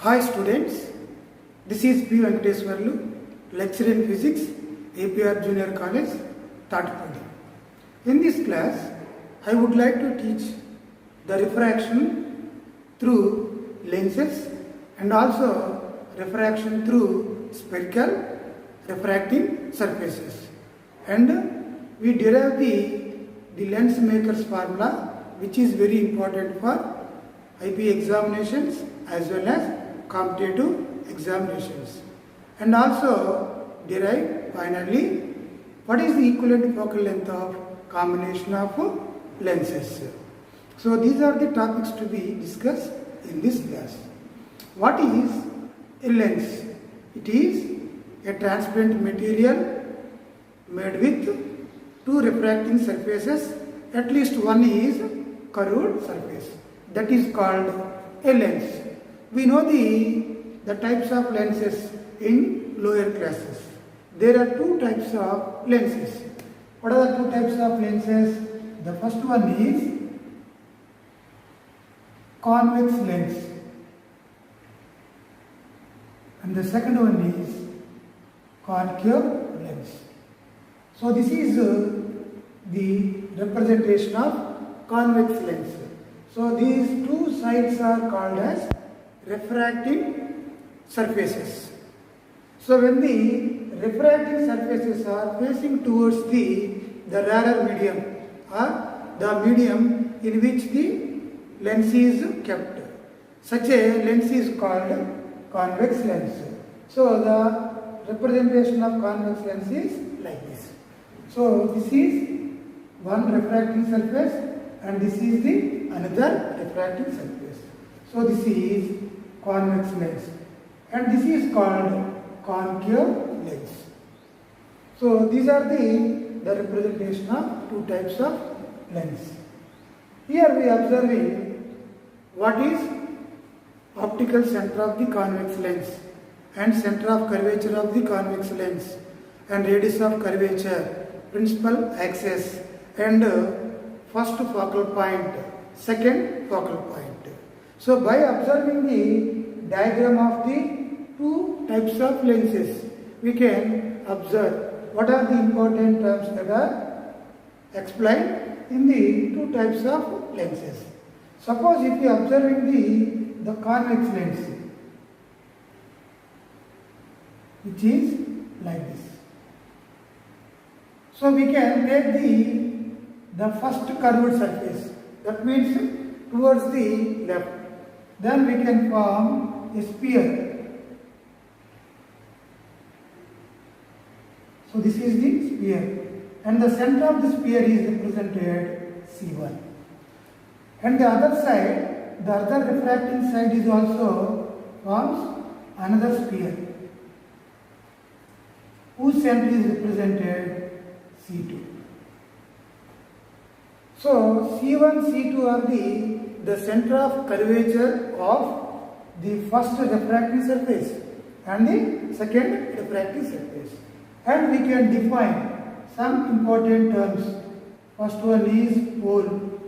Hi students, this is P. Venkateswarlu, lecturer in physics, APR Junior College, Tatipudi. In this class, I would like to teach the refraction through lenses and also refraction through spherical refracting surfaces. And we derive the lens maker's formula, which is very important for IP examinations as well as competitive examinations, and also derive finally what is the equivalent focal length of combination of lenses. So these are the topics to be discussed in this class. What is a lens? It is a transparent material made with two refracting surfaces. At least one is curved surface. That is called a lens. We know the types of lenses in lower classes. There are two types of lenses. What are the two types of lenses? The first one is convex lens, and the second one is concave lens. So this is the representation of convex lens. So these two sides are called as refracting surfaces. So when the refracting surfaces are facing towards the rarer medium or the medium in which the lens is kept, such a lens is called convex lens. So the representation of convex lens is like this. So this is one refracting surface and this is the another refracting surface. So this is convex lens and this is called concave lens. So these are the representation of two types of lens. Here we are observing what is optical center of the convex lens and center of curvature of the convex lens and radius of curvature, principal axis and first focal point, second focal point. So by observing the diagram of the two types of lenses, we can observe what are the important terms that are explained in the two types of lenses. Suppose if you are observing the convex lens, which is like this. So we can take the first curved surface, that means towards the left. Then we can form a sphere. So this is the sphere and the center of the sphere is represented C1. And the other side, the other refracting side is also forms another sphere whose center is represented C2. So C1, C2 are the center of curvature of the first refracting surface and the second refracting surface. And we can define some important terms. First one is pole,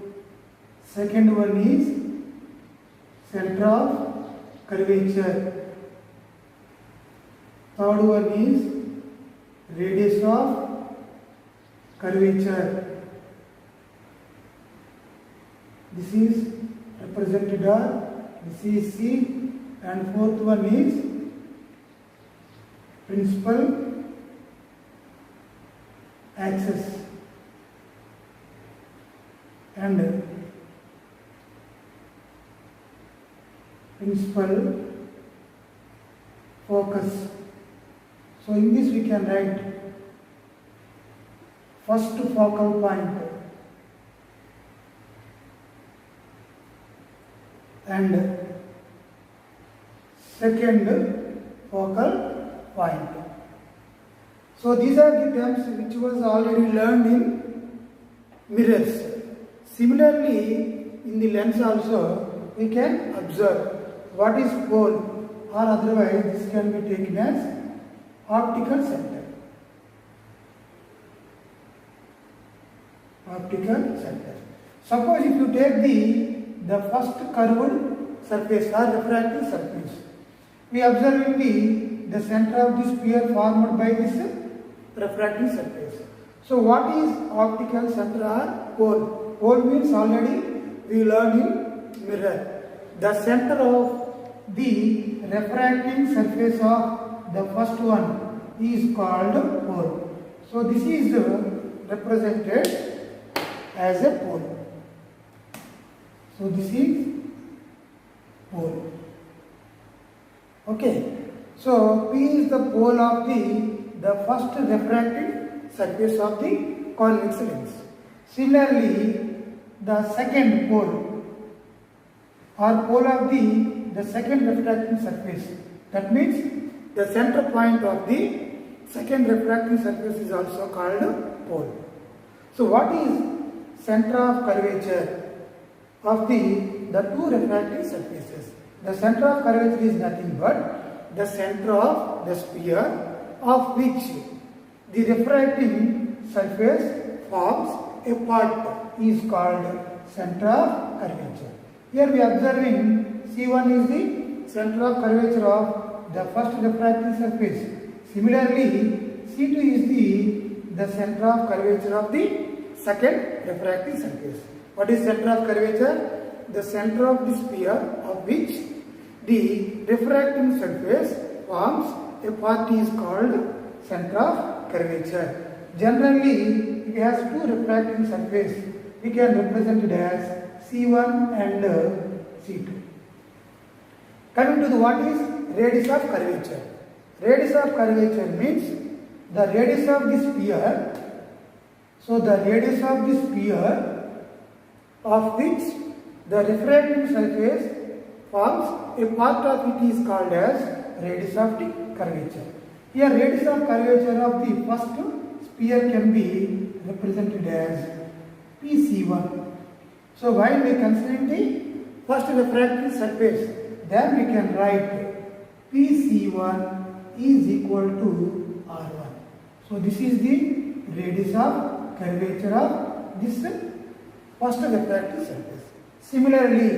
second one is center of curvature, third one is radius of curvature. This is represented this is C, and fourth one is principal axis and principal focus. So in this we can write first focal point and second focal point. So these are the terms which was already learned in mirrors. Similarly, in the lens also we can observe what is pole, or otherwise this can be taken as optical center. Optical center. Suppose if you take the first curved surface or refracting surface, We observe in the center of the sphere formed by this refracting surface. So what is optical center or pole? Pole means already we learned in mirror. The center of the refracting surface of the first one is called pole. So this is represented as a pole. So this is pole. Okay. So P is the pole of the first refracting surface of the convex lens. Similarly, the second pole or pole of the second refracting surface. That means the center point of the second refracting surface is also called pole. So what is center of curvature of the two refracting surfaces? The center of curvature is nothing but the center of the sphere of which the refracting surface forms a part is called center of curvature. Here we are observing C1 is the center of curvature of the first refracting surface. Similarly, C2 is the center of curvature of the second refracting surface. What is center of curvature? The center of the sphere of which the refracting surface forms a part is called center of curvature. Generally, if it has two refracting surface, we can represent it as C1 and C2. Coming to what is radius of curvature. Radius of curvature means the radius of the sphere. So the radius of the sphere of which the refracting surface forms a part of it is called as radius of the curvature. Here radius of curvature of the first sphere can be represented as PC1. So while we consider the first refracting surface, then we can write PC1 is equal to R1. So this is the radius of curvature of this first refracting surface. Similarly,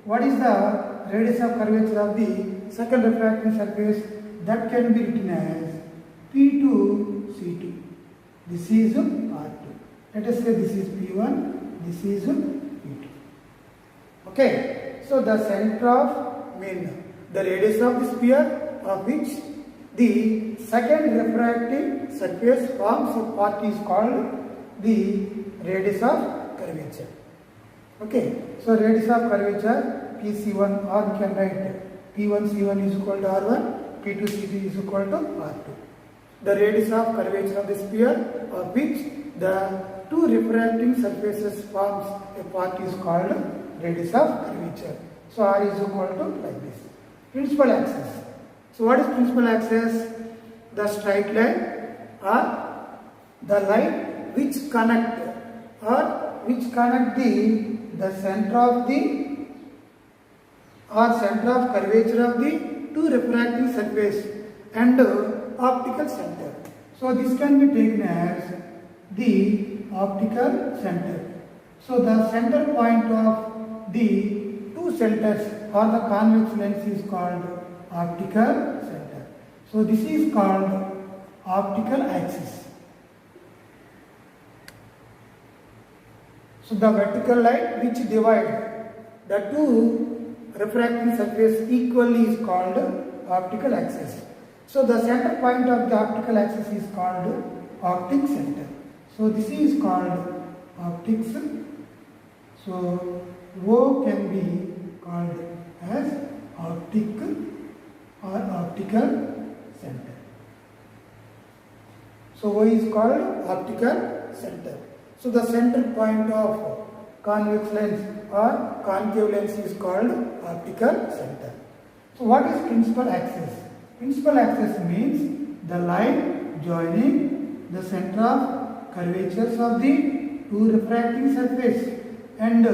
what is the radius of curvature of the second refracting surface? That can be written as P2C2. This is R2. Let us say this is P1, this is P2. Okay. So the center of the radius of the sphere of which the second refracting surface forms a part is called the radius of curvature. Okay. So radius of curvature PC1 or we can write P1C1 is equal to R1, P2C2 is equal to R2. The radius of curvature of the sphere of which the two refracting surfaces forms a part is called radius of curvature. So R is equal to like this. Principal axis. So what is principal axis? The straight line or the line which connect the center of the center of curvature of the two refracting surface and optical center. So this can be taken as the optical center. So the center point of the two centers or the convex lens is called optical center. So this is called optical axis. So the vertical line which divide the two refracting surface equally is called optical axis. So the center point of the optical axis is called optic center. So this is called optics. So O can be called as optic or optical center. So O is called optical center. So the center point of convex lens or concave lens is called optical center. So what is principal axis? Principal axis means the line joining the center of curvatures of the two refracting surface and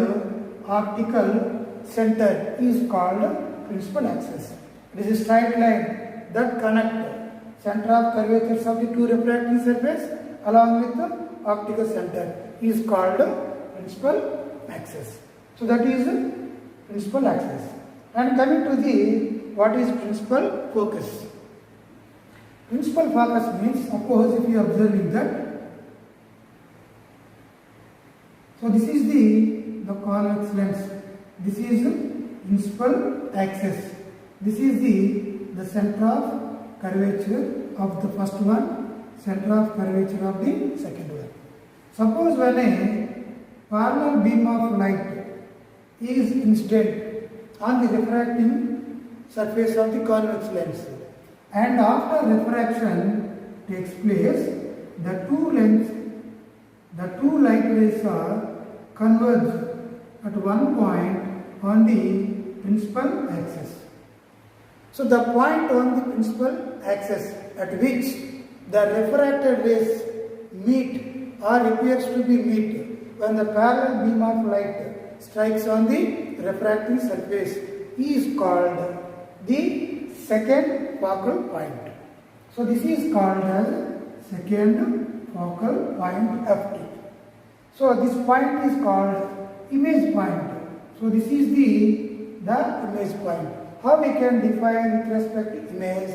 optical center is called principal axis. It is a straight line that connect center of curvatures of the two refracting surface along with the optical center is called principal axis. So that is principal axis. And coming to the what is principal focus? Principal focus means, suppose if you are observing that, so this is the convex lens, this is principal axis, this is the center of curvature of the first one, center of curvature of the second one. Suppose when a parallel beam of light is incident on the refracting surface of the convex lens, and after refraction takes place, the two light rays are converged at one point on the principal axis. So the point on the principal axis at which the refracted rays meet or appears to be meet when the parallel beam of light strikes on the refracting surface is called the second focal point. So this is called as second focal point FT. So this point is called image point. So this is the image point. How we can define with respect to image?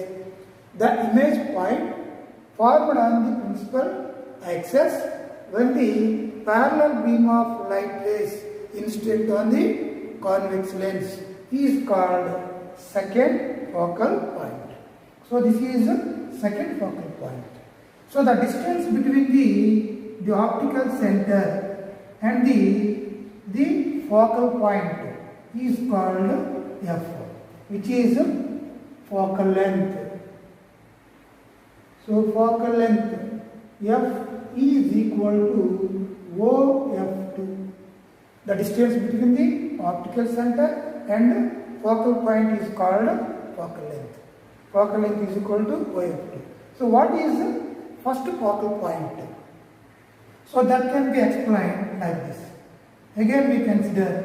The image point formed on the principal axis when the parallel beam of light rays incident on the convex lens is called second focal point. So this is second focal point. So the distance between the optical center and the focal point is called F, which is focal length. So focal length F is equal to OF2. The distance between the optical center and focal point is called focal length. Focal length is equal to OF2. So what is the first focal point? So that can be explained like this. Again we consider,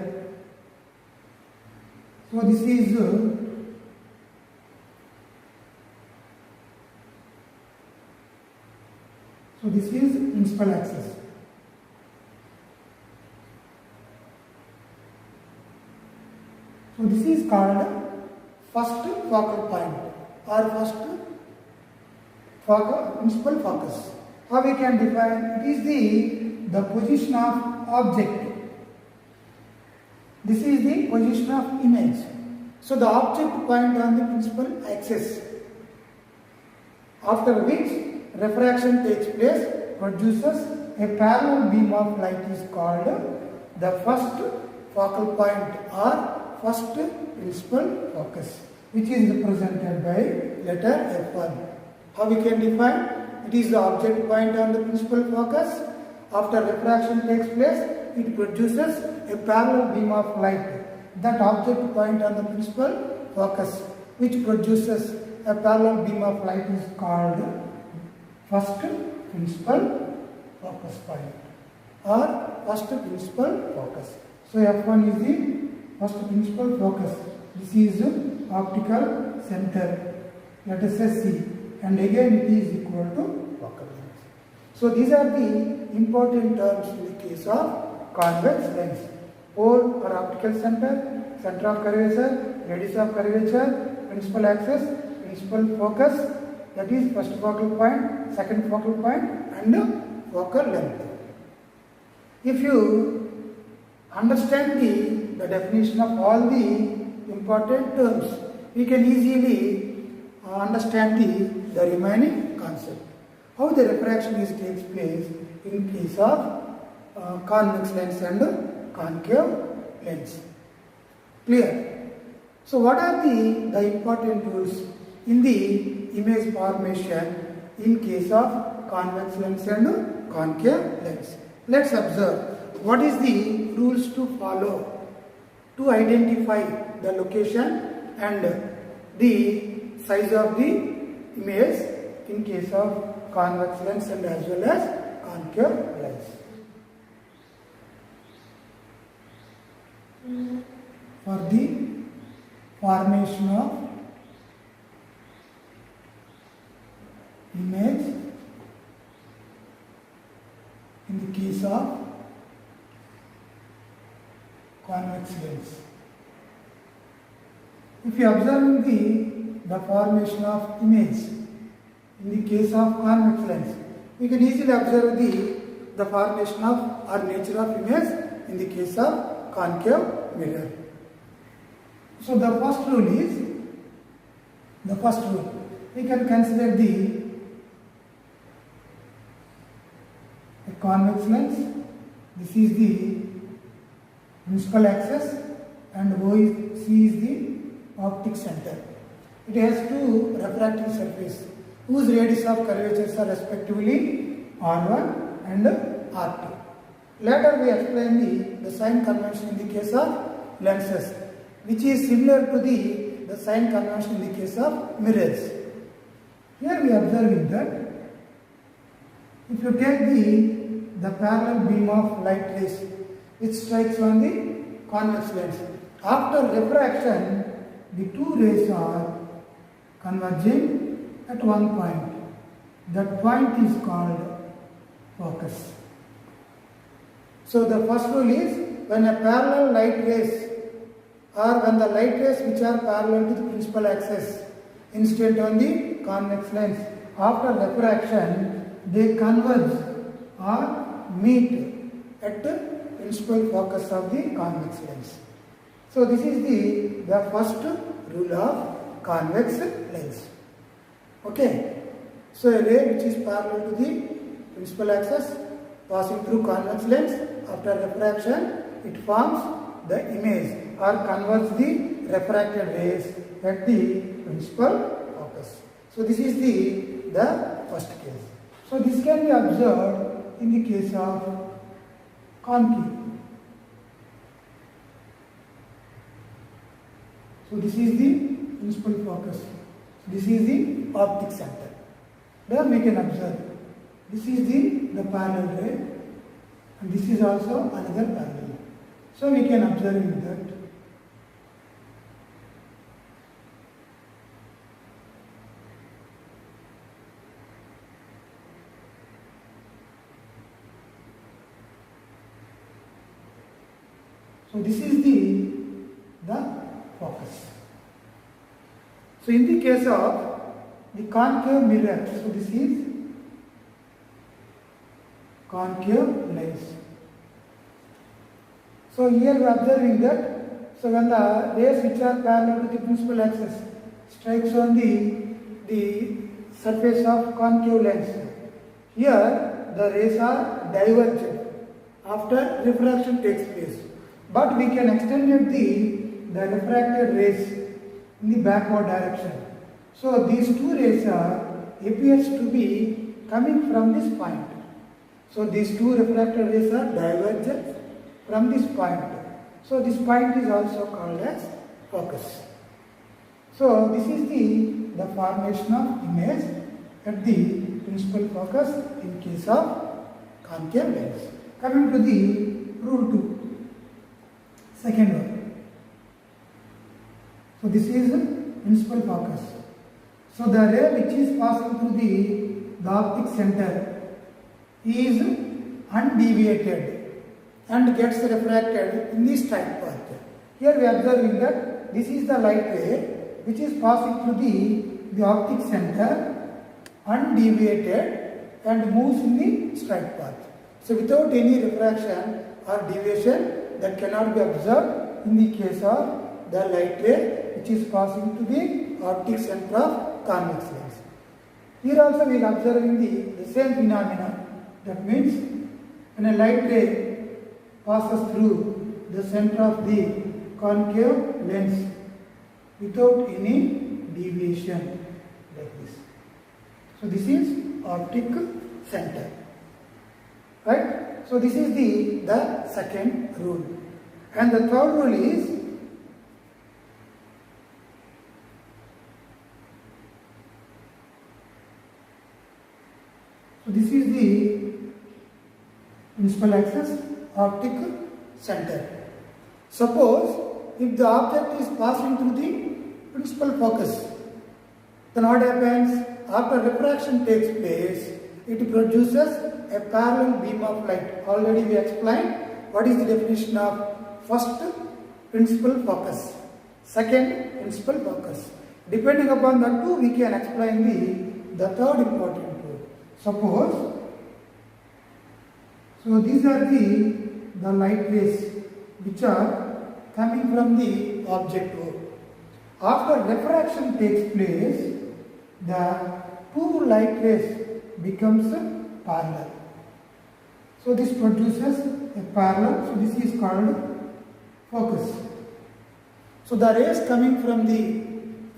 so this is principal axis. So this is called first focal point or first principal focus. How we can define? It is the position of object. This is the position of image. So the object point on the principal axis, after which refraction takes place, produces a parallel beam of light is called the first focal point or first principal focus, which is represented by letter F1. How we can define? It is the object point on the principal focus. After refraction takes place, it produces a parallel beam of light. That object point on the principal focus, which produces a parallel beam of light, is called first principal focus point or first principal focus. So F1 is the first principal focus. This is optical center. Let us say C, and again it is equal to focal length. So these are the important terms in the case of convex lens. Pole or optical center, center of curvature, radius of curvature, principal axis, principal focus, that is first focal point, second focal point, and focal length. If you understand the definition of all the important terms, we can easily understand the remaining concept. How the refraction takes place in case of convex lens and concave lens. Clear? So what are the important rules in the image formation in case of convex lens and concave lens? Let's observe what is the rules to follow to identify the location and the size of the image in case of convex lens and as well as concave lens. For the formation of image in the case of convex lens, if you observe the formation of image in the case of convex lens, we can easily observe the formation of or nature of image in the case of concave mirror. So the first rule we can consider a convex lens. This is the principal axis and OC is the optic center. It has two refracting surfaces whose radius of curvatures are respectively R1 and R2. Later we explain the sign convention in the case of lenses, which is similar to the sign convention in the case of mirrors. Here we are observing that if you take the parallel beam of light rays which strikes on the convex lens, after refraction the two rays are converging at one point. That point is called focus. So the first rule is when a parallel light rays or when the light rays which are parallel to the principal axis incident on the convex lens, after refraction they converge or meet at the principal focus of the convex lens. So this is the first rule of convex lens. Okay. So a ray which is parallel to the principal axis passing through convex lens, after refraction it forms the image or converts the refracted rays at the principal focus. So this is the first case. So this can be observed in the case of concave. So this is the principal focus. This is the optic center. There we can observe. This is the parallel ray and this is also another parallel. So we can observe in that. So this is the focus. So in the case of the concave mirror, so this is concave lens. So here we are observing that, so when the rays which are parallel to the principal axis strikes on the surface of concave lens, here the rays are divergent after refraction takes place. But we can extend the refracted rays in the backward direction. So these two rays appears to be coming from this point. So these two refracted rays are divergent from this point. So this point is also called as focus. So this is the formation of image at the principal focus in case of concave lens. Coming to the rule 2. Second one. So this is principal focus. So the ray which is passing through the optic center is undeviated and gets refracted in the straight path. Here we are observing that this is the light ray which is passing through the optic center undeviated and moves in the straight path. So without any refraction or deviation, that cannot be observed in the case of the light ray which is passing to the optic center of convex lens. Here also we are observing the same phenomena. That means when a light ray passes through the center of the concave lens without any deviation like this. So this is optic center. Right? So this is the second rule. And the third rule is so this is the principal axis, optic center. Suppose if the object is passing through the principal focus, then what happens? After refraction takes place, it produces a parallel beam of light. Already we explained what is the definition of first principal focus. second principal focus. Depending upon that two, we can explain the third important rule. Suppose, so these are the light rays which are coming from the object O. After refraction takes place, the two light rays becomes parallel. So this produces a parallel. So this is called focus. So the rays coming from the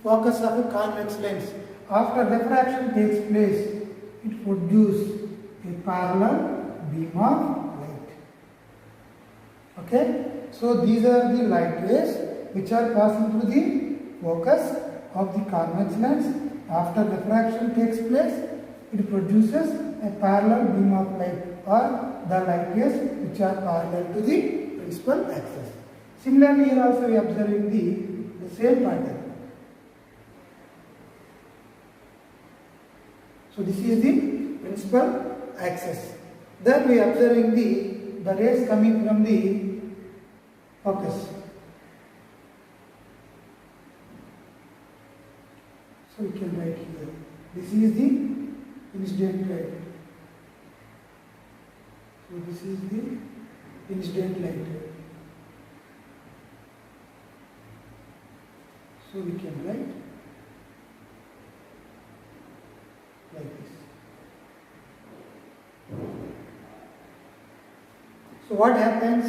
focus of a convex lens, after refraction takes place, it produces a parallel beam of light. Okay? So these are the light rays which are passing through the focus of the convex lens. After refraction takes place, it produces a parallel beam of light, or the light rays which are parallel to the principal axis. Similarly, here also we are observing the same pattern. So this is the principal axis. Then we are observing the rays coming from the focus. So we can write here. This is the incident light. So this is the incident light. So we can write like this. So what happens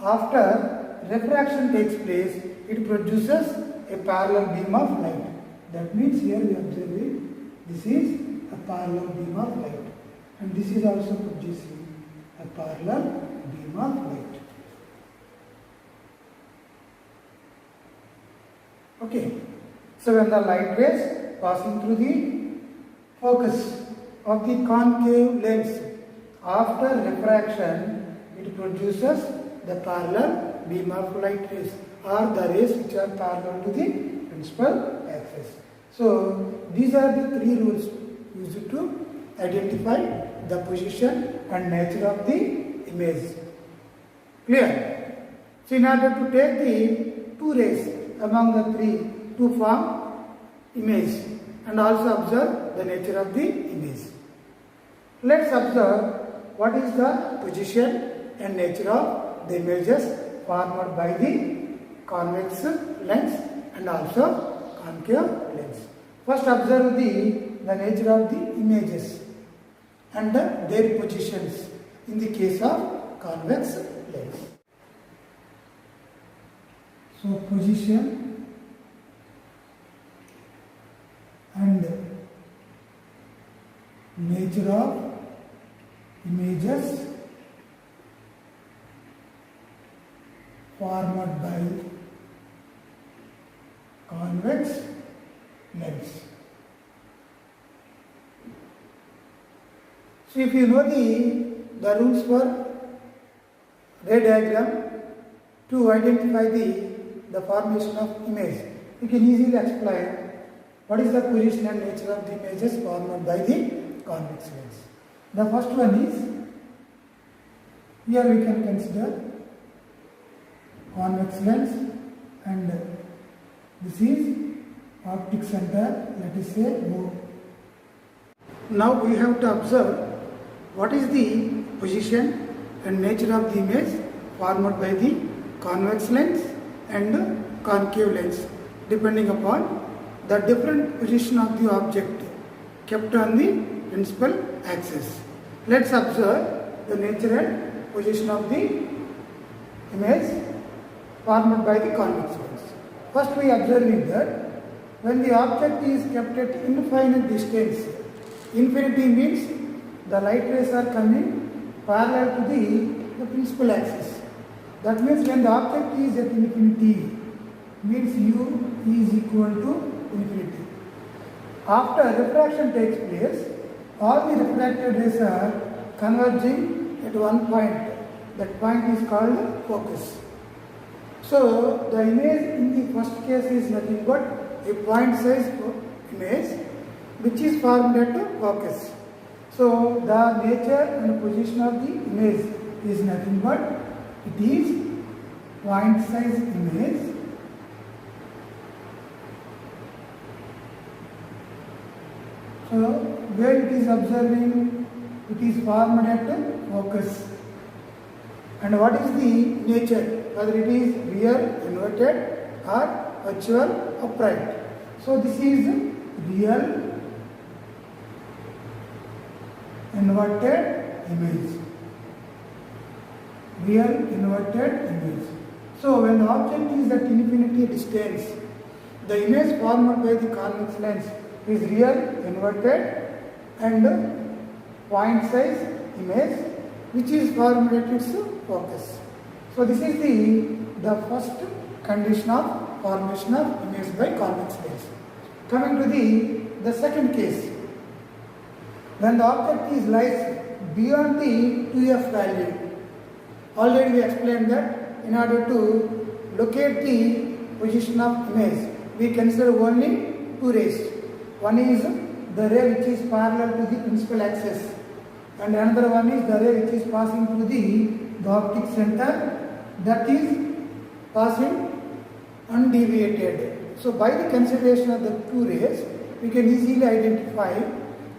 after refraction takes place? It produces a parallel beam of light. That means here we observe it. This is a parallel beam of light, and this is also producing a parallel beam of light. Okay. So when the light rays passing through the focus of the concave lens, after refraction, it produces the parallel beam of light rays, or the rays which are parallel to the principal axis. So these are the three rules used to identify the position and nature of the image. Clear? So in order to take the two rays among the three to form image and also observe the nature of the image. Let's observe what is the position and nature of the images formed by the convex lens and also concave lens. First observe the nature of the images and their positions in the case of convex lens. So position and nature of images formed by convex lens. So if you know the rules for ray diagram to identify the formation of image, you can easily explain what is the position and nature of the images formed by the convex lens. The first one is, here we can consider convex lens, and this is optic center, let us say O. Now we have to observe what is the position and nature of the image formed by the convex lens and concave lens, depending upon the different position of the object kept on the principal axis. Let's observe the nature and position of the image formed by the convex lens. First we observe that when the object is kept at infinite distance, infinity means the light rays are coming parallel to the principal axis. That means when the object is at infinity, means u is equal to infinity. After refraction takes place, all the refracted rays are converging at one point. That point is called focus. So the image in the first case is nothing but a point size image which is formed at focus. So the nature and position of the image is nothing but it is point size image So where it is observing, it is formed at focus. And what is the nature? Whether it is real, inverted or virtual, upright. So this is real inverted image. Real inverted image. So when the object is at infinity distance, the image formed by the convex lens is real inverted and point size image which is formed at its focus. So this is the first condition of formation of image by convex lens. Coming to the second case, when the object is lies beyond the 2f value. Already we explained that in order to locate the position of image, we consider only two rays. One is the ray which is parallel to the principal axis, and another one is the ray which is passing through the optic center, that is passing undeviated. So by the consideration of the two rays, we can easily identify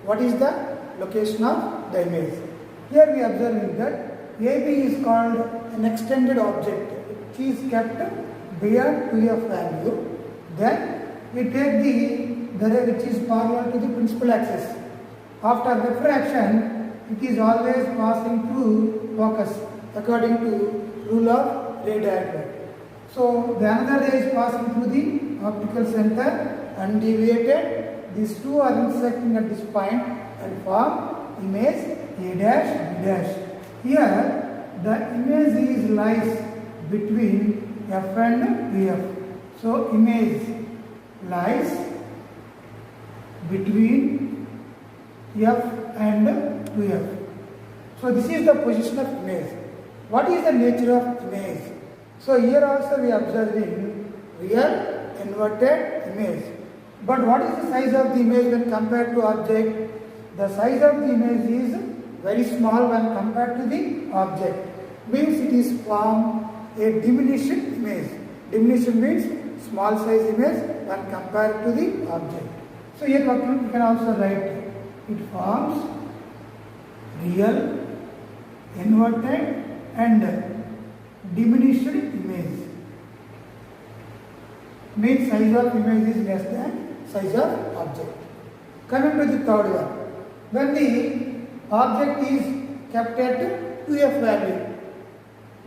what is the location of the image. Here we are observing that AB is called an extended object which is kept beyond 2f value. Then we take the ray which is parallel to the principal axis. After refraction, it is always passing through focus according to rule of ray diagram. So the another ray is passing through the optical center undeviated. These two are intersecting at this point and form image A dash B dash. Here the image lies between F and 2F. So image lies between F and 2F. So this is the position of image. What is the nature of image? So here also we are observing real inverted image. But what is the size of the image when compared to object? The size of the image is very small when compared to the object. Means it is form a diminished image. Diminished means small size image when compared to the object. So here we can also write it forms real inverted and diminished image. Means size of image is less than size of object. Coming to the third one. When the object is kept at 2f value,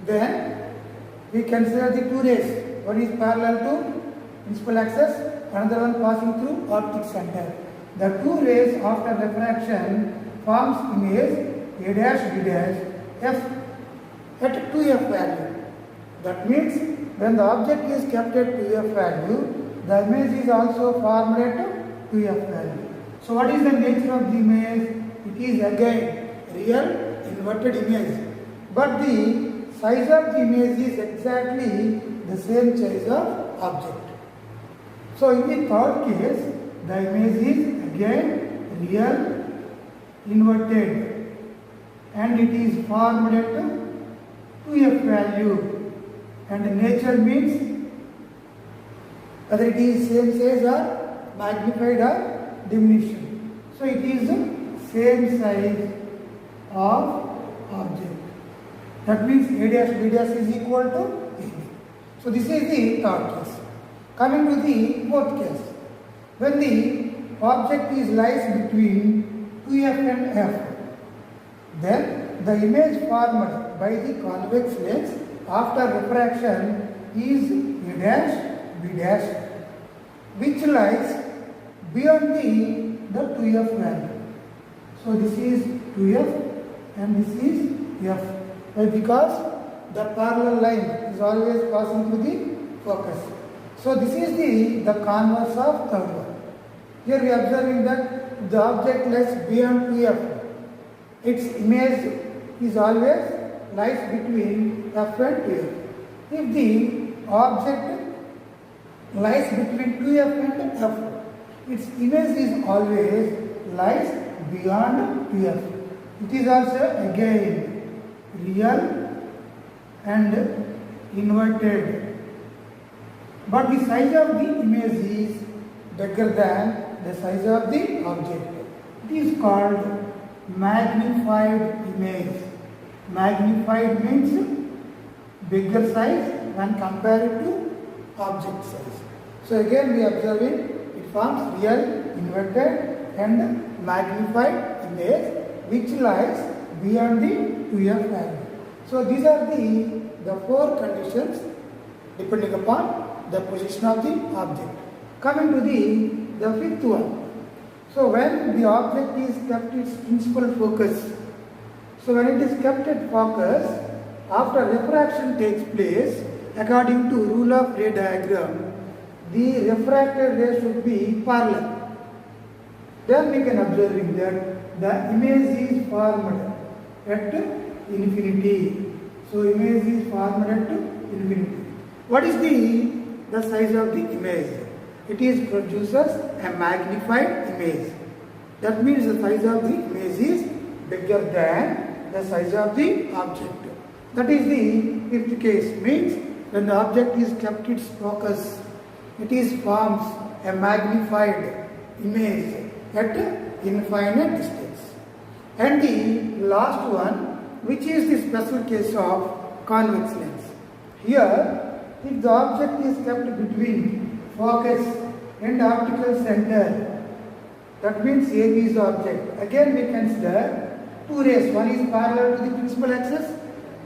then we consider the two rays. One is parallel to principal axis, another one passing through optic center. The two rays after refraction forms image A dash B dash F at 2f value. That means when the object is kept at 2f value, the image is also formed at 2f value. So what is the nature of the image? It is again real inverted image. But the size of the image is exactly the same size of object. So in the third case, the image is again real inverted and it is formed at 2f value, and nature means whether it is same size or magnified or diminished. So it is same size of object. That means A dash B dash is equal to AB. So this is the third case. Coming to the fourth case. When the object is lies between 2f and f, then the image formed by the convex lens after refraction is A dash B dash, which lies beyond the 2f value. So this is 2f and this is f. Why? Because the parallel line is always passing through the focus. So this is the converse of third one. Here we are observing that the object lies beyond 2f. Its image is always lies between f and 2f. If the object lies between 2f and f, its image is always lies beyond 2f. It is also again real and inverted. But the size of the image is bigger than the size of the object. It is called magnified image. Magnified means bigger size when compared to object size. So again we observe it forms real, inverted and magnified image which lies beyond the 2f value. So these are the four conditions depending upon the position of the object. Coming to the fifth one. So when the object is kept its principal focus, so when it is kept at focus, after refraction takes place, according to rule of ray diagram, the refracted ray should be parallel. Then we can observe that the image is formed at infinity. So image is formed at infinity. What is the size of the image? It is produces a magnified image. That means the size of the image is bigger than the size of the object. That is the fifth case. Means when the object is kept its focus, it is forms a magnified image at infinite distance. And the last one, which is the special case of convex lens. Here, if the object is kept between focus and optical center, that means AB is the object. Again we consider two rays. One is parallel to the principal axis,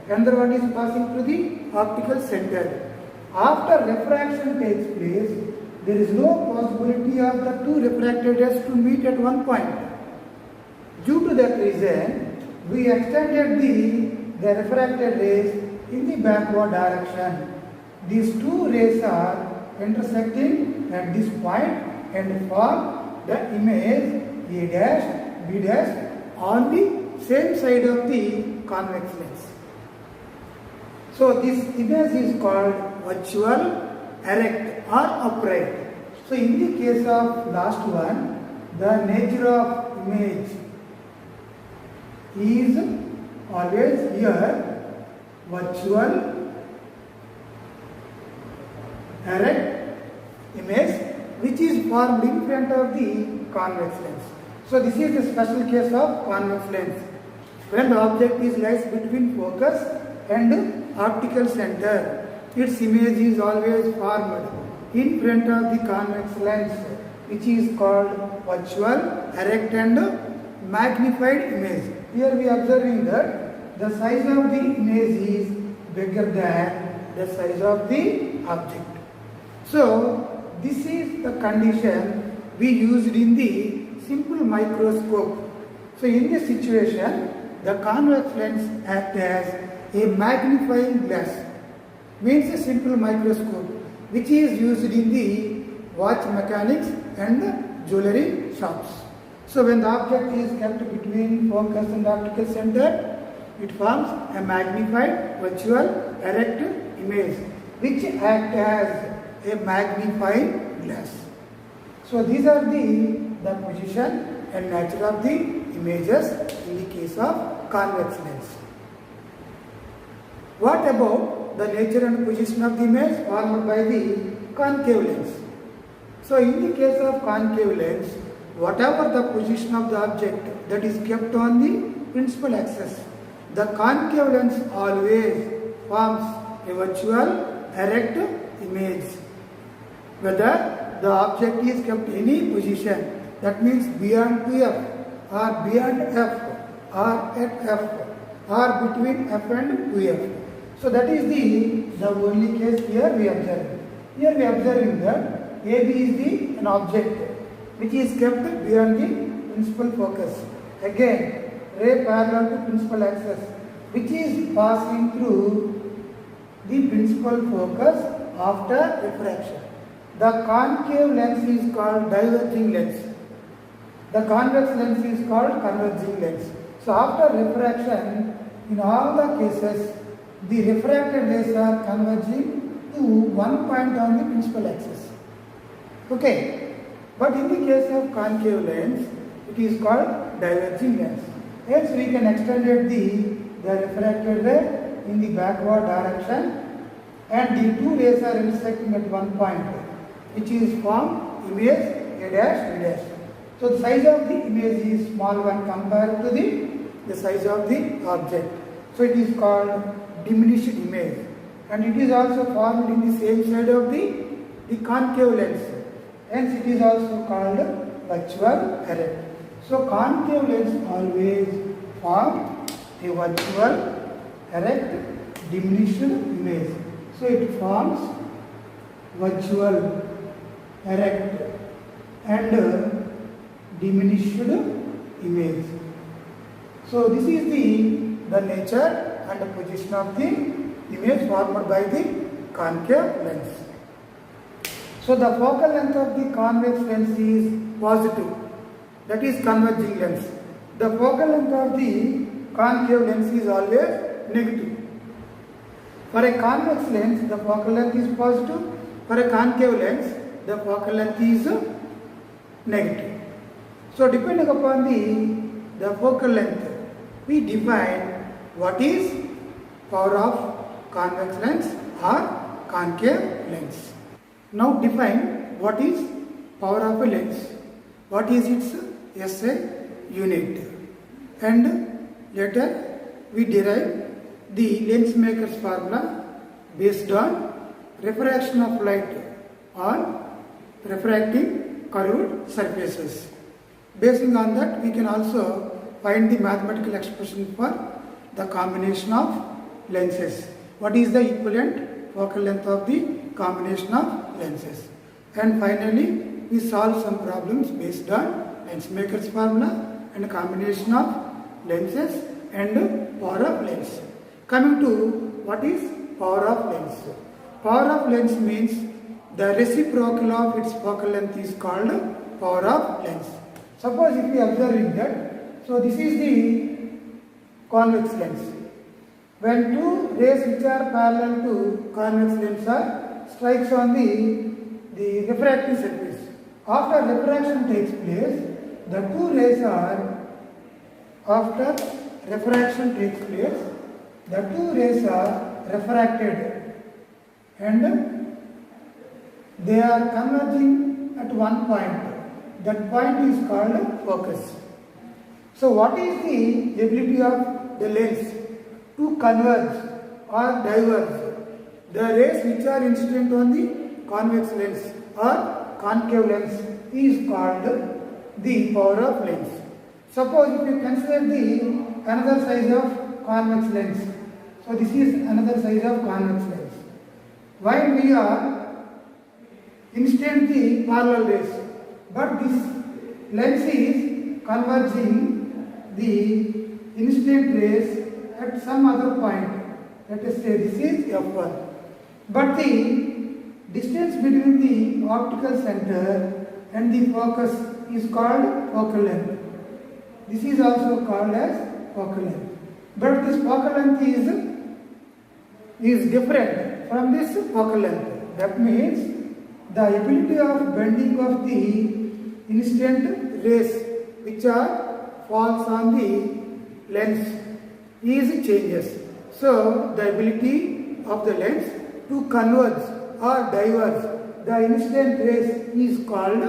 another one is passing through the optical center. After refraction takes place, there is no possibility of the two refracted rays to meet at one point. Due to that reason, we extended the refracted rays in the backward direction. These two rays are intersecting at this point and form the image A dash, B dash on the same side of the convex lens. So this image is called virtual, erect or upright. So in the case of last one, the nature of image is always here virtual, erect image which is formed in front of the convex lens. So this is the special case of convex lens. When the object is lies between focus and optical center, its image is always formed in front of the convex lens, which is called virtual, erect and magnified image. Here we are observing that the size of the image is bigger than the size of the object. So this is the condition we used in the simple microscope. So in this situation, the convex lens acts as a magnifying glass, means a simple microscope, which is used in the watch mechanics and jewelry shops. So when the object is kept between focus and optical center, it forms a magnified, virtual, erect image, which acts as a magnifying glass. So these are the position and nature of the images in the case of convex lens. What about the nature and position of the image formed by the concave lens? So in the case of concave lens, whatever the position of the object that is kept on the principal axis, the concave lens always forms a virtual, erect image. Whether the object is kept any position, that means beyond 2f or beyond f or at f or between f and 2f. So that is the only case here we observe. Here we are observing that AB is an object which is kept beyond the principal focus. Again, ray parallel to principal axis, which is passing through the principal focus after refraction. The concave lens is called diverging lens. The convex lens is called converging lens. So after refraction, in all the cases, the refracted rays are converging to one point on the principal axis. Okay, but in the case of concave lens, it is called diverging lens. Hence we can extend the refracted ray in the backward direction, and the two rays are intersecting at one point, which is formed image A dash B dash. So the size of the image is small when compared to the size of the object. So it is called diminished image, and it is also formed in the same side of the concave lens. Hence it is also called virtual erect. So concave lens always form a virtual erect diminished image. So it forms virtual erect and diminished image. So this is the nature and the position of the image formed by the concave lens. So the focal length of the convex lens is positive, that is converging lens. The focal length of the concave lens is always negative. For a convex lens, the focal length is positive. For a concave lens, the focal length is negative. So depending upon the focal length, we define what is power of convex lens or concave lens. Now define what is power of a lens, what is its SI unit, and later we derive the lens maker's formula based on refraction of light on refracting curved surfaces. Basing on that, we can also find the mathematical expression for the combination of lenses. What is the equivalent focal length of the combination of lenses? And finally, we solve some problems based on lens maker's formula and combination of lenses and power of lens. Coming to what is power of lens? Power of lens means the reciprocal of its focal length is called power of lens. Suppose if we observe in that, so this is the convex lens. When two rays which are parallel to convex lens are strikes on the refracting surface. After refraction takes place, the two rays are, after refraction takes place, the two rays are refracted and they are converging at one point. That point is called focus. So what is the ability of the lens to converge or diverge? The rays which are incident on the convex lens or concave lens is called the power of lens. Suppose if you consider the another size of convex lens. So this is another size of convex lens. While we are incident the parallel rays, but this lens is converging the incident rays at some other point. Let us say this is F1. But the distance between the optical center and the focus is called focal length. This is also called as focal length. But this focal length is different from this focal length. That means the ability of bending of the incident rays which are falls on the lens is changes. So the ability of the lens to converge or diverge the incident rays is called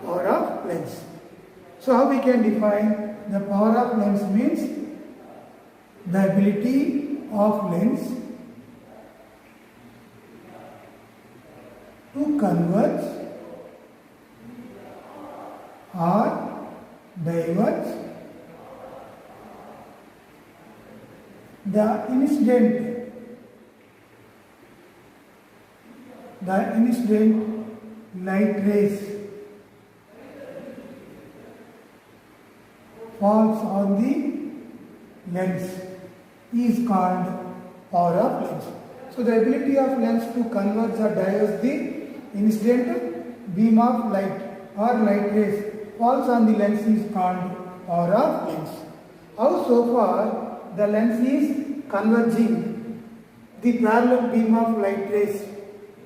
power of lens. So how we can define the power of lens means the ability of lens to converge or diverge the incident light rays falls on the lens is called power of lens. So the ability of lens to converge or diverge the incident beam of light or light rays falls on the lens is called power of lens. How so far the lens is converging the parallel beam of light rays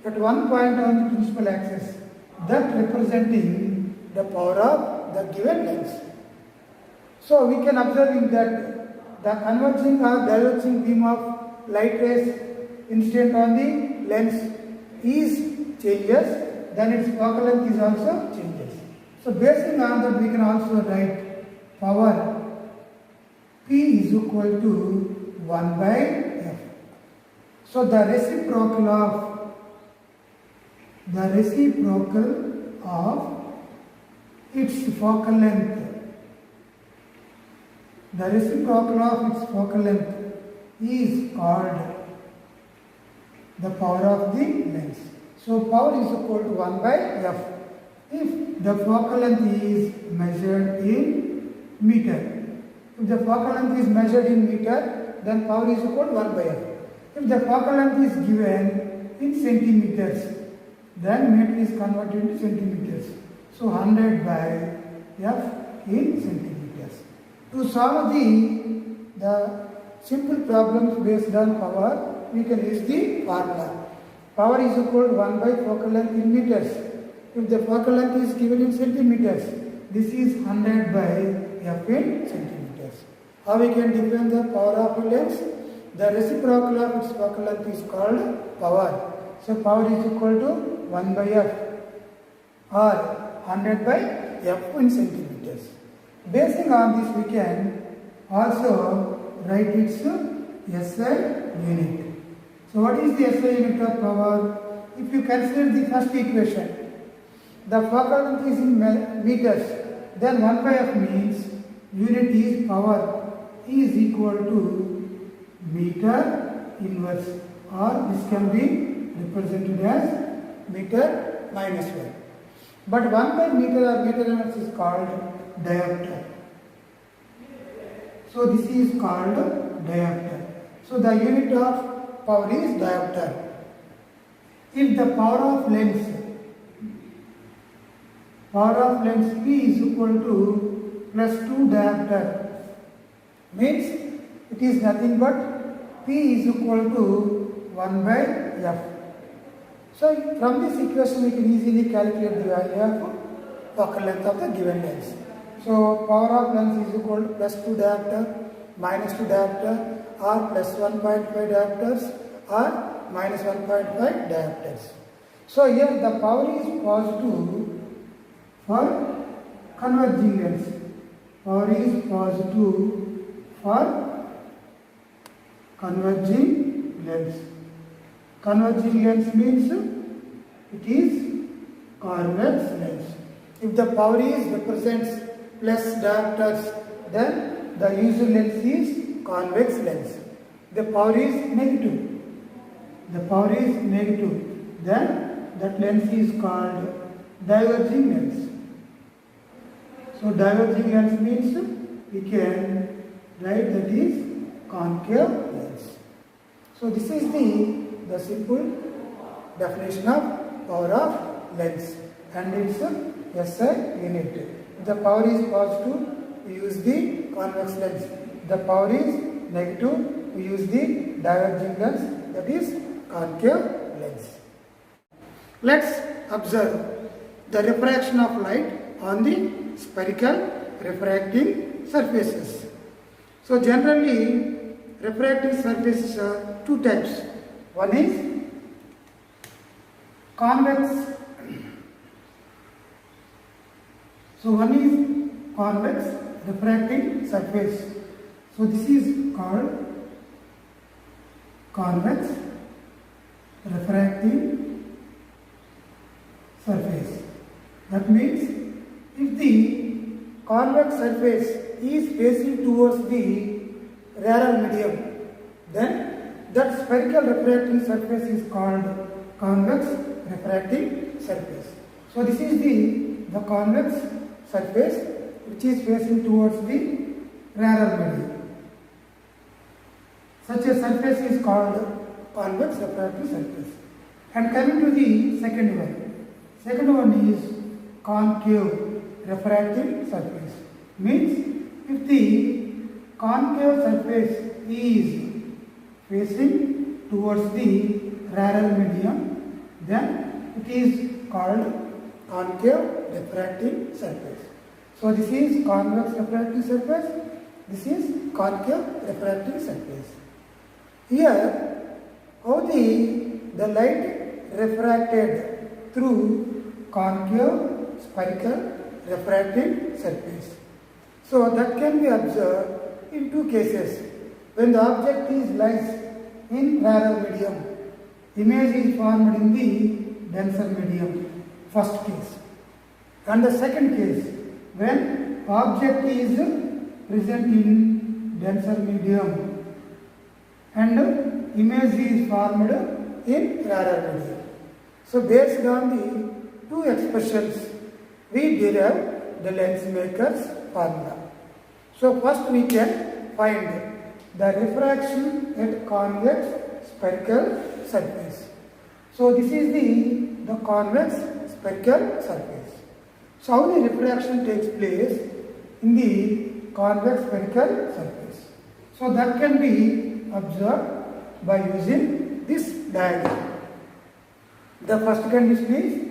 at one point on the principal axis, that representing the power of the given lens. So we can observe in that the converging or diverging beam of light rays incident on the lens is changes, then its focal length is also changes. So basing on that, we can also write power P is equal to 1 by F. So the reciprocal of its focal length, is called the power of the lens. So power is equal to 1 by F. If the focal length is measured in meter, if the focal length is measured in meter, then power is equal to 1 by F. If the focal length is given in centimeters, then meter is converted into centimeters. So 100 by F in centimeters. To solve the simple problems based on power, we can use the formula. Power is equal to 1 by focal length in meters. If the focal length is given in centimeters, this is 100 by F in centimeters. How we can define the power of a lens? The reciprocal of its focal length is called power. So power is equal to 1 by F or 100 by F in centimeters. Basing on this, we can also write its SI unit. So what is the SI unit of power? If you consider the first equation, the focal length is in meters, then 1 by F means unit is power is equal to meter inverse, or this can be represented as meter minus 1. But 1 by meter or meter inverse is called diopter. So this is called diopter. So the unit of power is diopter. If the power of lens P is equal to plus 2 diopter, means it is nothing but P is equal to 1 by F. So from this equation we can easily calculate the value of focal length of the given lens. So power of lens is equal to plus 2 diopter, minus 2 diopter, or plus 1.5 diopters, or minus 1.5 diopters. So here the power is positive for converging lens. Power is positive for converging lens. Converging lens means it is convex lens. If the power is represents plus diopters, then the usual lens is convex lens. The power is negative. Then that lens is called diverging lens. So diverging lens means we can write that is concave lens. So this is the simple definition of power of lens, and its SI unit. If the power is positive, we use the convex lens. If the power is negative, we use the diverging lens, that is concave lens. Let's observe the refraction of light on the spherical refracting surfaces. So generally refracting surfaces are two types. One is convex. So one is convex refracting surface. So this is called convex refracting surface. That means if the convex surface is facing towards the rarer medium, then that spherical refracting surface is called convex refracting surface. So this is the convex surface which is facing towards the rarer medium. Such a surface is called convex refracting surface. And coming to the second one. Second one is concave refracting surface. Means if the concave surface is facing towards the rarer medium, then it is called concave refracting surface. So this is convex refracting surface, this is concave refracting surface. Here, how the light refracted through concave spherical refracting surface. So that can be observed in two cases. When the object is lies in rarer medium, image is formed in the denser medium, first case. And the second case, when object is present in denser medium and image is formed in rarer medium. So based on the two expressions, we derive the lens maker's formula. So first we can find the refraction at convex spherical surface. So this is the convex spherical surface. So how the refraction takes place in the convex spherical surface? So that can be observed by using this diagram. The first condition is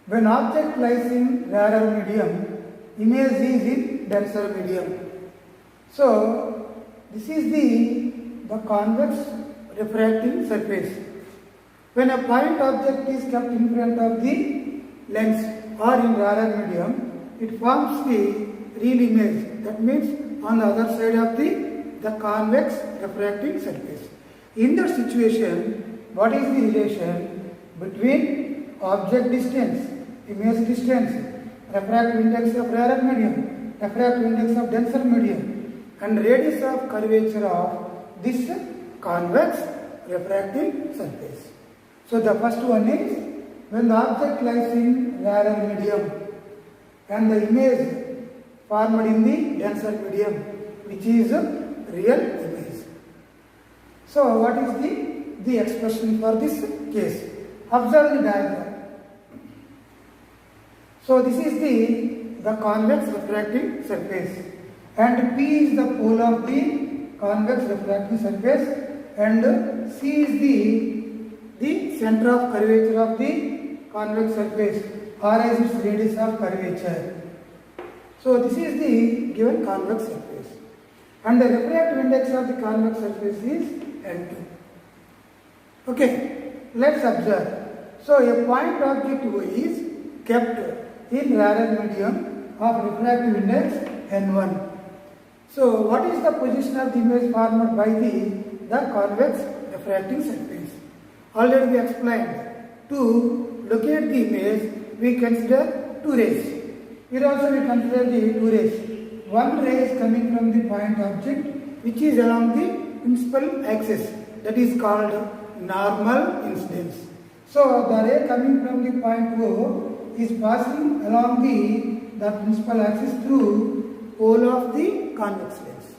when object lies in rarer medium, image is in denser medium. So this is the convex refracting surface. When a point object is kept in front of the lens or in rarer medium, it forms the real image. That means on the other side of the convex refracting surface. In that situation, what is the relation between object distance, image distance, refractive index of rarer medium, refractive index of denser medium, and radius of curvature of this convex refracting surface? So the first one is when the object lies in rarer medium and the image formed in the denser medium, which is real image. So what is the expression for this case? Observe the diagram. So this is the convex refracting surface, and P is the pole of the convex refracting surface, and C is the center of curvature of the convex surface, R is its radius of curvature. So this is the given convex surface, and the refractive index of the convex surface is N2. Okay, let's observe. So a point object O is kept in rarer medium of refractive index N1. So what is the position of the image formed by the convex refracting surface? Already we explained. To locate the image, we consider two rays. Here also we consider the two rays. One ray is coming from the point object which is along the principal axis, that is called normal incidence. So the ray coming from the point O is passing along the principal axis through pole of the convex lens.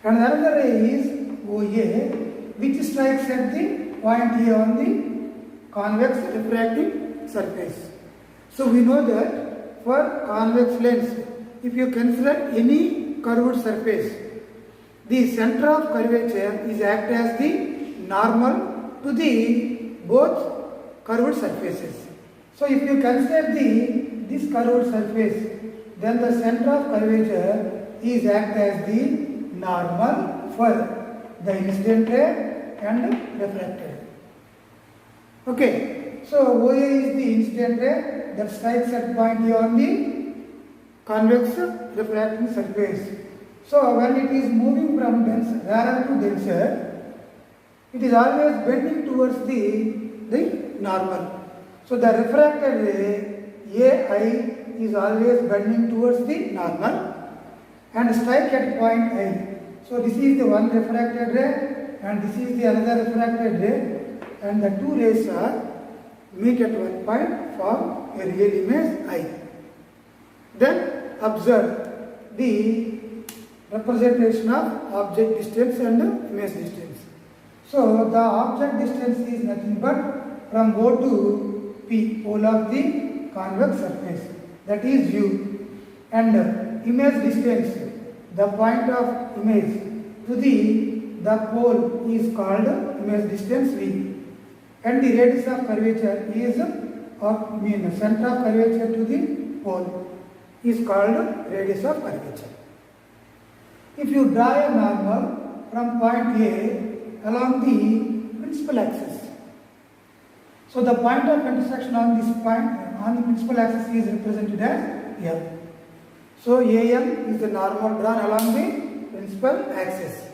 And another ray is OA, which strikes at the point A on the convex refracting surface. So we know that for convex lens, if you consider any curved surface, the center of curvature is act as the normal to the both curved surfaces. So if you consider this curved surface, then the center of curvature is act as the normal for the incident ray and refracted. Okay, so OA is the incident ray that strikes at point A on the convex refracting surface. So when it is moving from rarer to denser, it is always bending towards the normal. So the refracted ray AI is always bending towards the normal and strike at point I. So this is the one refracted ray and this is the another refracted ray, and the two rays are meet at one point, form a real image I. Then observe the representation of object distance and image distance. So the object distance is nothing but from O to P, pole of the convex surface, that is U, and image distance, the point of image to the pole is called image distance V, and the radius of curvature is center of curvature to the pole is called radius of curvature. If you draw a normal from point A along the principal axis, so the point of intersection on this point on the principal axis is represented as M. So AM is the normal drawn along the principal axis.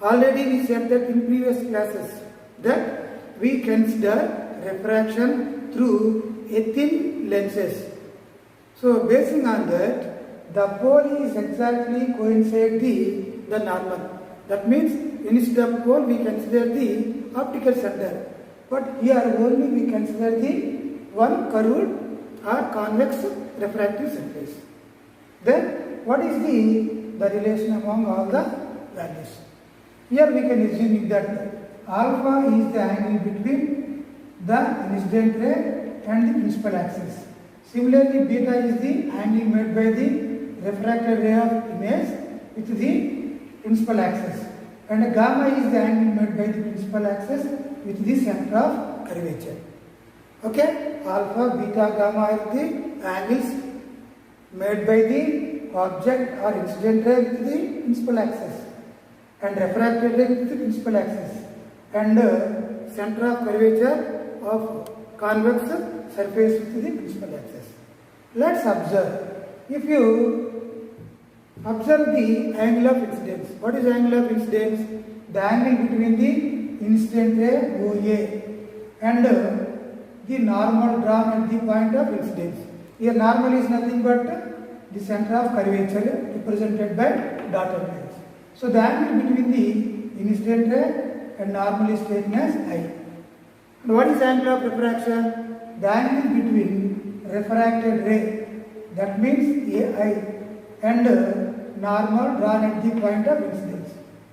Already we said that in previous classes that we consider refraction through a thin lenses. So basing on that, the pole is exactly coincide the normal. That means instead of pole we consider the optical center. But here only we consider the one curved or convex refractive surface. Then what is the relation among all the values? Here we can assume that alpha is the angle between the incident ray and the principal axis. Similarly, beta is the angle made by the refracted ray of image with the principal axis, and gamma is the angle made by the principal axis with the center of curvature. Okay, alpha, beta, gamma are the angles made by the object or incident ray with the principal axis, and refracted ray with the principal axis, and center of curvature of convex surface with the principal axis. Let's observe. If you observe the angle of incidence, what is angle of incidence? The angle between the incident ray OA and the normal drawn at the point of incidence. Here normal is nothing but the center of curvature represented by dotted lines. So the angle between the incident ray and normal is taken as I. And what is angle of refraction? The angle between refracted ray, that means AI, and normal drawn at the point of incidence.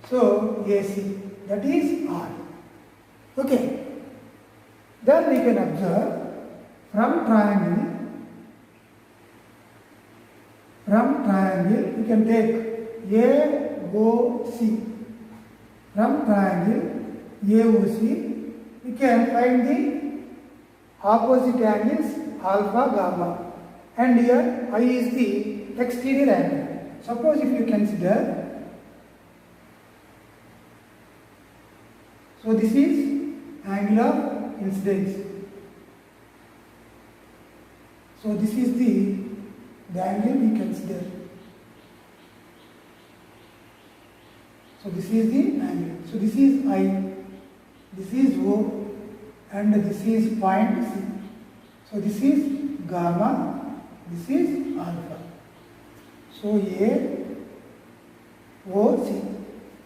So AC, that is R. Okay. Then we can observe from triangle we can take AOC. From triangle AOC we can find the opposite angles alpha, gamma, and here I is the exterior angle. Suppose if you consider, so this is angle of incidence. So this is the angle we consider. So this is the angle. So this is I, this is O, and this is point C. So this is gamma, this is alpha. So A, O, C.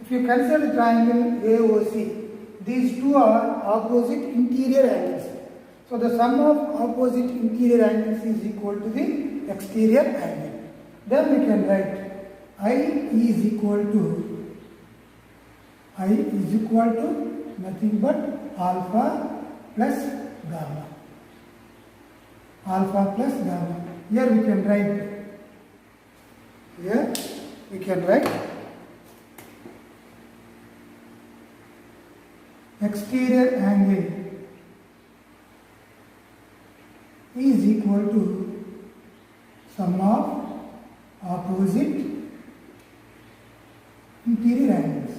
If you consider the triangle AOC, these two are opposite interior angles. So the sum of opposite interior angles is equal to the exterior angle. Then we can write I is equal to nothing but alpha plus gamma. Alpha plus gamma. Here we can write exterior angle is equal to sum of opposite interior angles.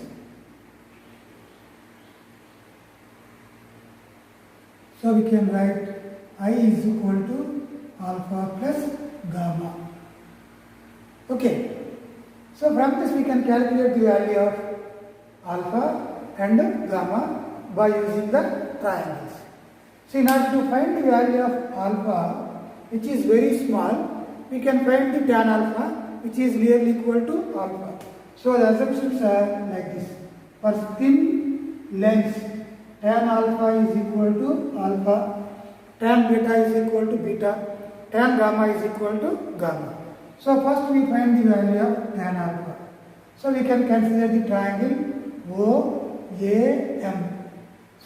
So we can write I is equal to alpha plus gamma. Okay. So from this we can calculate the value of alpha and gamma by using the triangles. So in order to find the value of alpha, which is very small, we can find the tan alpha, which is nearly equal to alpha. So the assumptions are like this. For thin lengths, tan alpha is equal to alpha, tan beta is equal to beta, tan gamma is equal to gamma. So first we find the value of tan alpha. So we can consider the triangle OAM.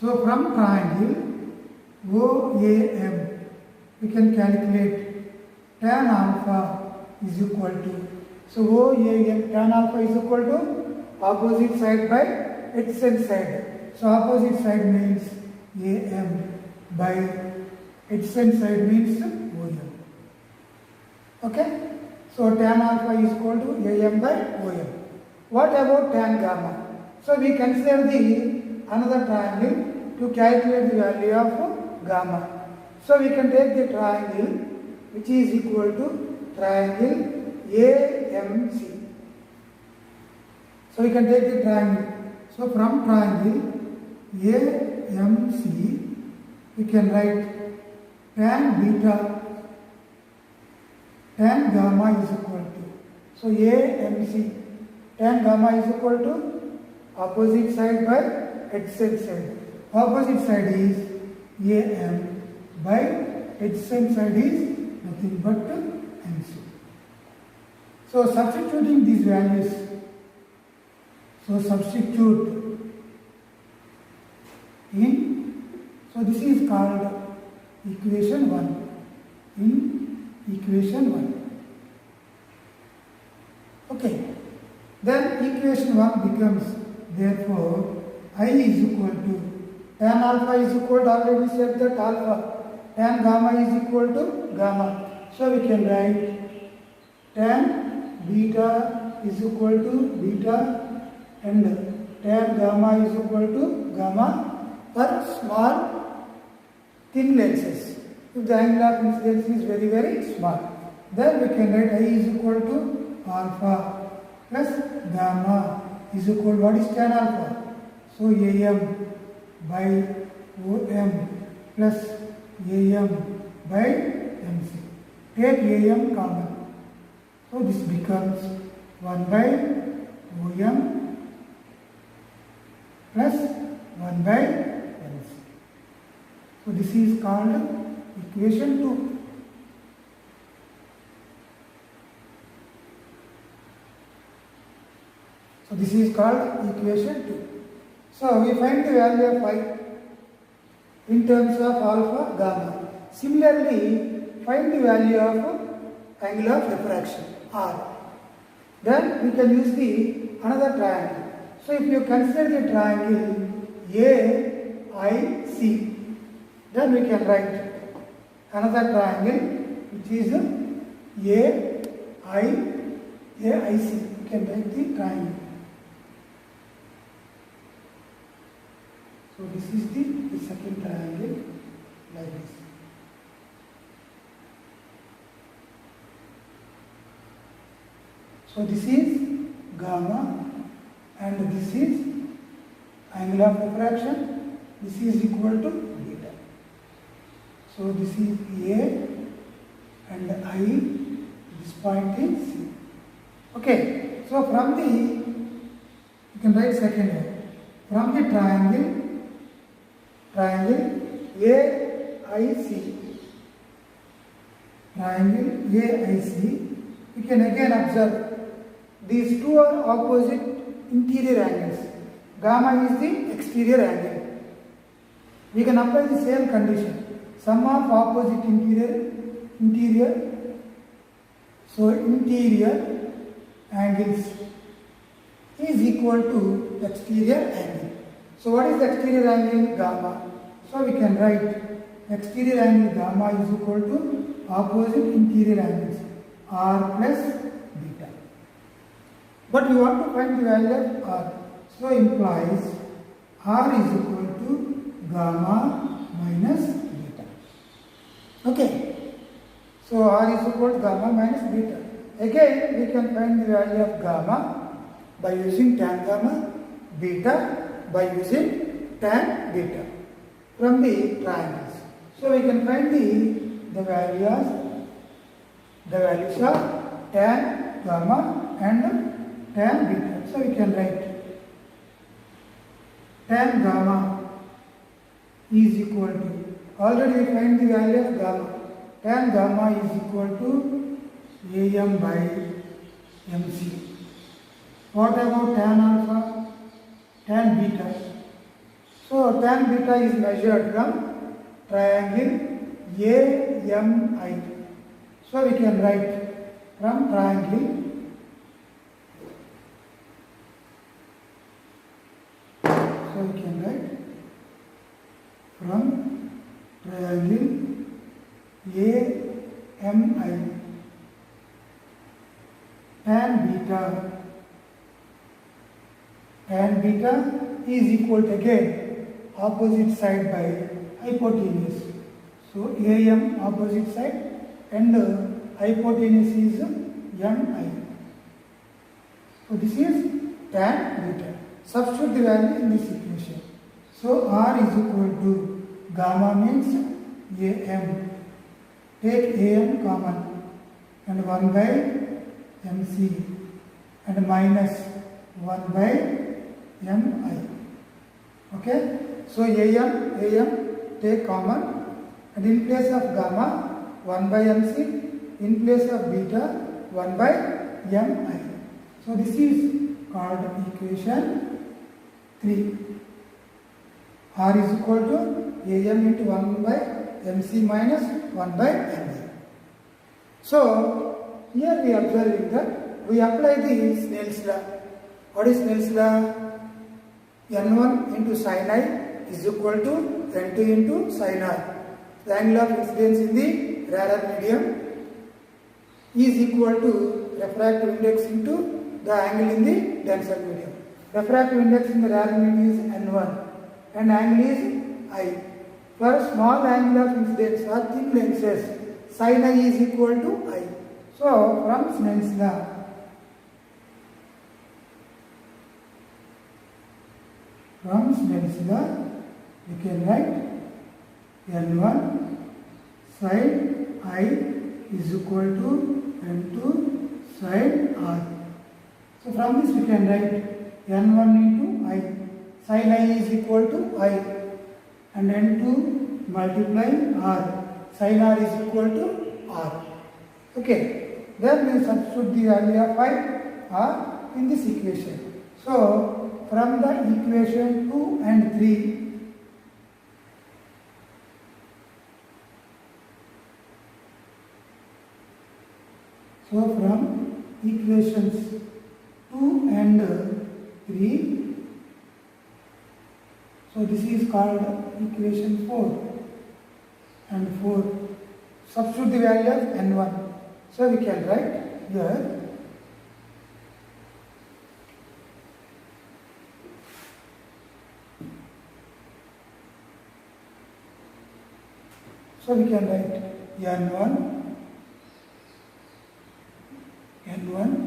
So from triangle OAM we can calculate tan alpha is equal to, so OAM tan alpha is equal to opposite side by adjacent side. So opposite side means AM by adjacent side means OM. Okay. So tan alpha is equal to AM by OM. What about tan gamma? So we consider the another triangle to calculate the value of gamma. So we can take the triangle which is equal to triangle AMC. So we can take the triangle. So from triangle AMC, we can write tan beta, tan gamma is equal to. So AMC, tan gamma is equal to opposite side by adjacent side. Opposite side is AM by adjacent side is nothing but MC. So substituting these values, so substitute in, so this is called equation 1, in equation 1. Okay, then equation 1 becomes, therefore I is equal to, tan alpha is equal to, already said that alpha, tan gamma is equal to gamma. So we can write tan beta is equal to beta and tan gamma is equal to gamma for small thin lenses. If the angle of incidence is very, very small, then we can write I is equal to alpha plus gamma is equal to, what is tan alpha? So AM by OM plus AM by MC. Take AM common. So this becomes 1 by OM plus 1 by MC. So this is called equation 2. So this is called equation 2. So we find the value of phi in terms of alpha, gamma. Similarly, find the value of angle of refraction, R. Then we can use the another triangle. So if you consider the triangle AIC, then we can write another triangle which is AIC. We can write the triangle. So this is the second triangle like this. So this is gamma and this is angle of refraction. This is equal to beta. So this is A and I, this point is C. Okay, so from the, you can write second one. From the triangle AIC, we can again observe these two are opposite interior angles. Gamma is the exterior angle. We can apply the same condition. Sum of opposite interior. So interior angles is equal to exterior angle. So what is the exterior angle? Gamma. So we can write exterior angle gamma is equal to opposite interior angles R plus beta. But we want to find the value of R. So implies R is equal to gamma minus beta. Okay. So R is equal to gamma minus beta. Again we can find the value of gamma by using tan gamma, beta by using tan beta from the triangles. So we can find the values of tan gamma and tan beta. So we can write tan gamma is equal to, already we find the value of gamma. Tan gamma is equal to AM by MC. What about tan alpha? Tan beta. So tan beta is measured from triangle AMI. So we can write from triangle, so we can write from triangle AMI, tan beta is equal to again opposite side by hypotenuse. So AM opposite side and hypotenuse is mi. So this is tan beta. Substitute the value in this equation. So R is equal to gamma means Am. Take Am common and 1 by MC and minus 1 by Mi. Okay. So Am take common and in place of gamma 1 by MC, in place of beta 1 by Mi. So this is called equation 3. R is equal to Am into 1 by MC minus 1 by Mi. So here we are observing that we apply the Snell's law. What is Snell's law? N1 into sin I is equal to N2 into sin R. The angle of incidence in the rarer medium is equal to refractive index into the angle in the denser medium. Refractive index in the rarer medium is N1 and angle is I. For small angle of incidence or thin lenses, sin I is equal to I. So from Snell's law, we can write N1 sin I is equal to N2 sin R. So from this we can write N1 into I. Sin I is equal to I and N2 multiplying R. Sin R is equal to R. Okay. Then we substitute the value of I R in this equation. So from the equation 2 and 3, so from equations 2 and 3, so this is called equation 4 and 4. Substitute the value of N1. So we can write here N1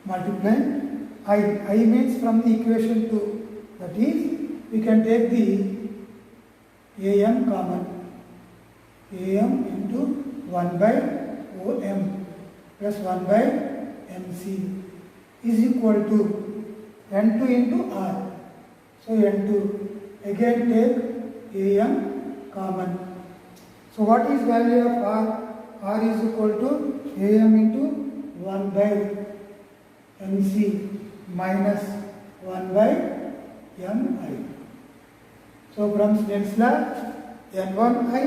multiply I means from the equation 2, that is we can take the Am common, Am into 1 by Om plus 1 by MC is equal to N2 into R. So N2, again take Am common. So what is value of R? R is equal to Am into 1 by MC minus 1 by Mi. So from Snell's law, N1I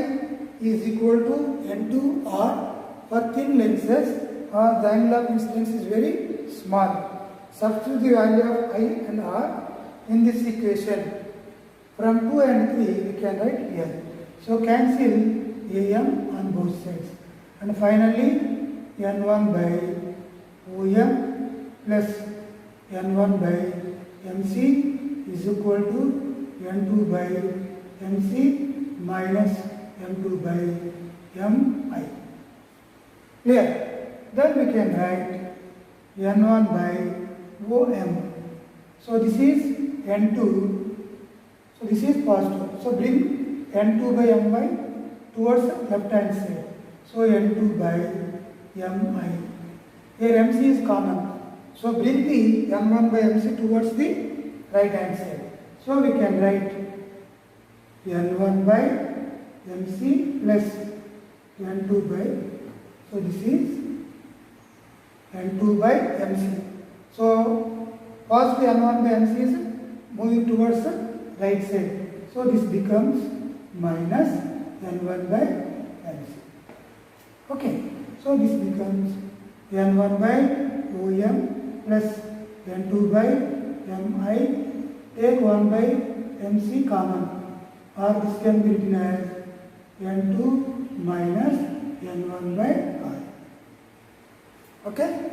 is equal to N2R for thin lenses or the angle of incidence is very small. Substitute the value of I and R in this equation. From 2 and 3 we can write here. So cancel Am on both sides. And finally N1 by Om plus N1 by MC is equal to N2 by MC minus M2 by Mi. Clear? Then we can write N1 by Om. So this is N2. So this is positive. So bring N2 by Mi towards the left hand side. So N2 by Mi. Here MC is common. So bring the M1 by MC towards the right hand side. So we can write N1 by MC plus N2 by, so this is N2 by MC. So positive N1 by MC is moving towards the right side. So this becomes minus N1 by MC. Okay. So this becomes N1 by Om plus N2 by Mi. Take 1 by MC common, or this can be written as N2 minus N1 by I. Okay?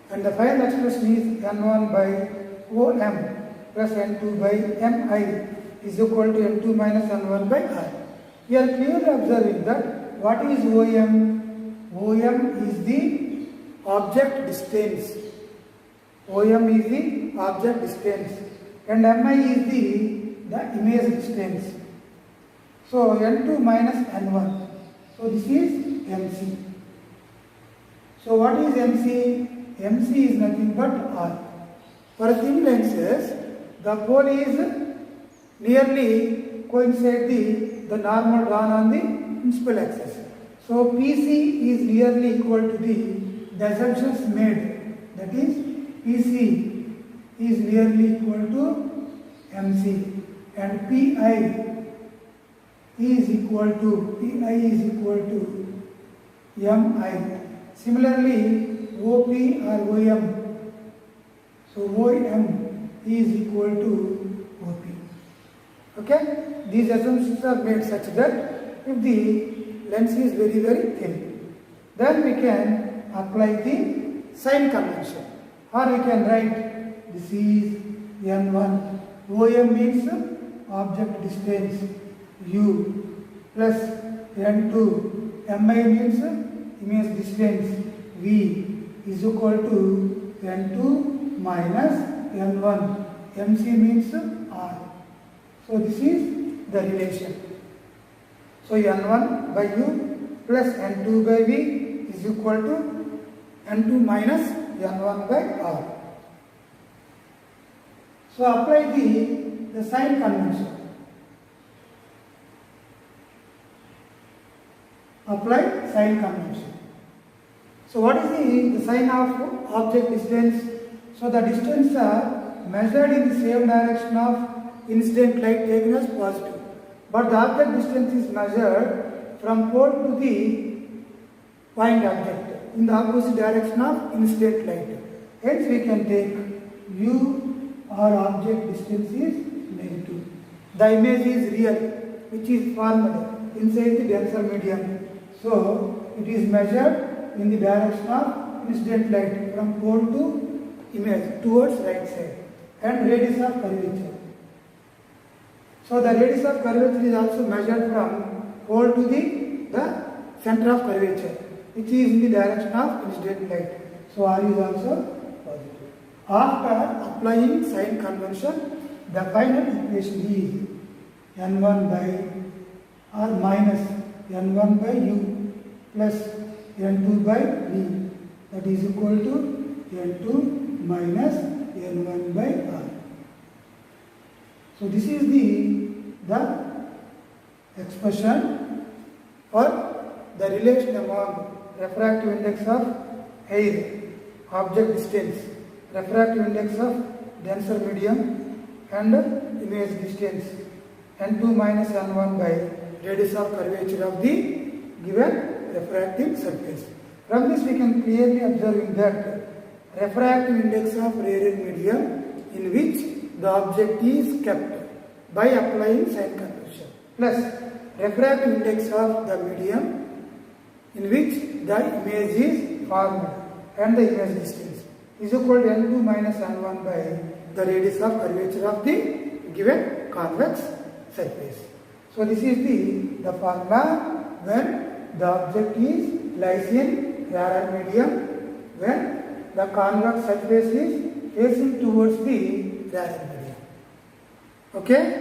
And the final expression is N1 by Om plus N2 by Mi is equal to N2 minus N1 by I. We are clearly observing that what is Om? OM is the object distance. OM is the object distance and MI is the image distance. So N2 minus N1. So this is MC. So what is MC? MC is nothing but R. For thin lenses, the pole is nearly coincide the normal drawn on the principal axis. So PC is nearly equal to the assumptions made. That is, PC is nearly equal to MC and PI is equal to MI. Similarly, OP or OM, so OM is equal to OP. Okay, these assumptions are made such that if the lens is very thin, then we can apply the sign convention, or we can write this is N1. OM means object distance U plus N2. MI means image distance V is equal to N2 minus N1. MC means R. So this is the relation. So N1 by U plus N2 by V is equal to N2 minus N1 by R. So apply the sign convention. Apply sign convention. So what is the sign of object distance? So the distance are measured in the same direction of incident light taken as positive. But the object distance is measured from pole to the point object in the opposite direction of incident light. Hence we can take U or object distance is negative. The image is real, which is formed inside the denser medium. So it is measured in the direction of incident light from pole to image towards right side and radius of curvature. So the radius of curvature is also measured from pole to the center of curvature, which is in the direction of incident light. So R is also positive. After applying sign convention, the final equation is N1 by or minus N1 by U plus N2 by V, that is equal to N2 minus N1 by R. So this is the expression for the relation among refractive index of air, object distance, refractive index of denser medium and image distance, N2 minus N1 by radius of curvature of the given refractive surface. From this we can clearly observe that refractive index of rare medium in which the object is kept by applying sign convention plus refractive index of the medium in which the image is formed and the image distance is equal to N2 minus N1 by the radius of curvature of the given convex surface. So this is the formula when the object lies in rarer medium, when the convex surface is facing towards the rarer medium. Okay.